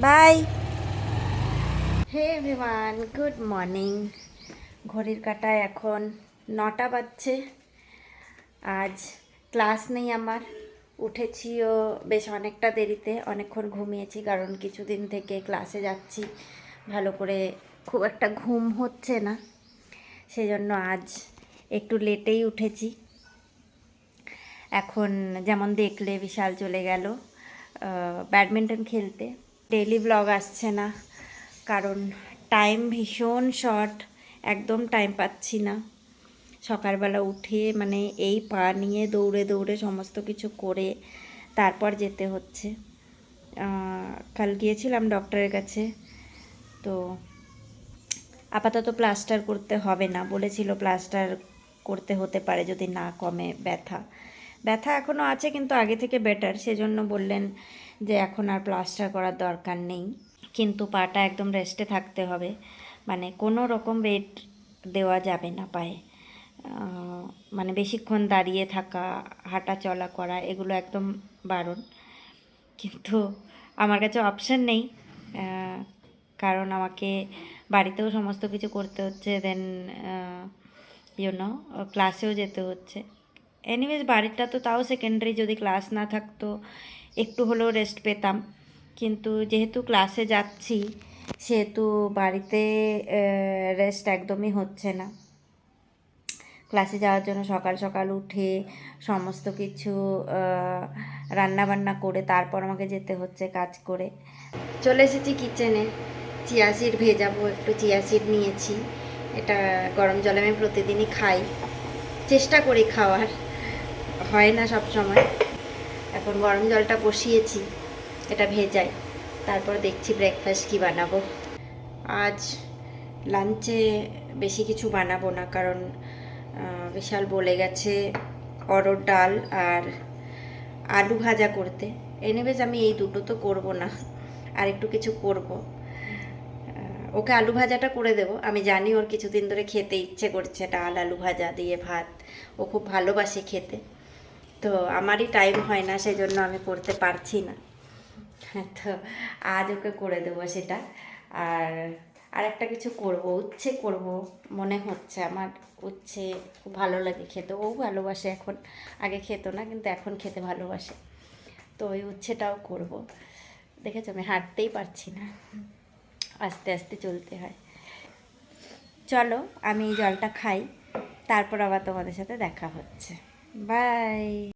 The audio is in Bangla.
By. Hey everyone, good morning. ঘড়ির কাঁটায় এখন 9টা বাজছে। আজ ক্লাস নেই আমার। উঠেছিও বেশ অনেকটা দেরিতে, অনেকক্ষণ ঘুমিয়েছি, কারণ কিছুদিন থেকে ক্লাসে যাচ্ছি ভালো করে, খুব একটা ঘুম হচ্ছে না, সেজন্য আজ একটু লেটেই উঠেছি। এখন যেমন দেখলে বিশাল চলে গেল ব্যাডমিন্টন খেলতে। ডেইলি ব্লগ আসছে না কারণ টাইম ভীষণ শর্ট, একদম টাইম পাচ্ছি না। সকালবেলা উঠে মানে এই পা নিয়ে দৌড়ে দৌড়ে সমস্ত কিছু করে তারপর যেতে হচ্ছে। কাল গিয়েছিলাম ডক্টরের কাছে, তো আপাতত প্লাস্টার করতে হবে না বলেছিল। প্লাস্টার করতে হতে পারে যদি না কমে ব্যথা। ব্যথা এখনও আছে কিন্তু আগে থেকে বেটার, সেজন্য বললেন যে এখন আর প্লাস্টার করার দরকার নেই, কিন্তু পাটা একদম রেস্টে থাকতে হবে, মানে কোনো রকম ওয়েট দেওয়া যাবে না পায়ে। মানে বেশিক্ষণ দাঁড়িয়ে থাকা, হাঁটা চলা করা এগুলো একদম বারণ। কিন্তু আমার কাছে অপশান নেই, কারণ আমাকে বাড়িতেও সমস্ত কিছু করতে হচ্ছে, দেন ইউনো ক্লাসেও যেতে হচ্ছে। এনিওয়েজ বাড়িটা তো তাও সেকেন্ডারি, যদি ক্লাস না থাকতো একটু হলেও রেস্ট পেতাম, কিন্তু যেহেতু ক্লাসে যাচ্ছি সেহেতু বাড়িতে রেস্ট একদমই হচ্ছে না। ক্লাসে যাওয়ার জন্য সকাল সকাল উঠে সমস্ত কিছু রান্নাবান্না করে তারপর আমাকে যেতে হচ্ছে কাজ করে। চলে এসেছি কিচেনে, চিয়া সিড ভেজাবো, একটু চিয়া সিড নিয়েছি। এটা গরম জলে আমি প্রতিদিনই খাই, চেষ্টা করি খাওয়ার, হয় না সব সময়। এখন গরম জলটা বসিয়েছি, এটা ভেজাই, তারপর দেখছি ব্রেকফাস্ট কী বানাবো। আজ লাঞ্চে বেশি কিছু বানাবো না, কারণ বিশাল বলে গেছে অরহর ডাল আর আলু ভাজা করতে। এনিওয়েজ আমি এই দুটো তো করব না, আর একটু কিছু করব। ওকে আলু ভাজাটা করে দেব, আমি জানি ওর কিছুদিন ধরে খেতে ইচ্ছে করছে ডাল আলু ভাজা দিয়ে ভাত, ও খুব ভালোবাসে খেতে, তো আমারই টাইম হয় না, সেই জন্য আমি করতে পারছি না। তো আজ ওকে করে দেবো সেটা। আর আরেকটা কিছু করব, উচ্ছে করব মনে হচ্ছে আমার। উচ্ছে খুব ভালো লাগে খেতে, ও ভালোবাসে এখন, আগে খেতো না কিন্তু এখন খেতে ভালোবাসে, তো ওই উচ্ছেটাও করব। দেখেছো আমি হাঁটতেই পারছি না, আস্তে আস্তে চলতে হয়। চলো আমি এই জলটা খাই, তারপর আবার তোমাদের সাথে দেখা হচ্ছে। বাই।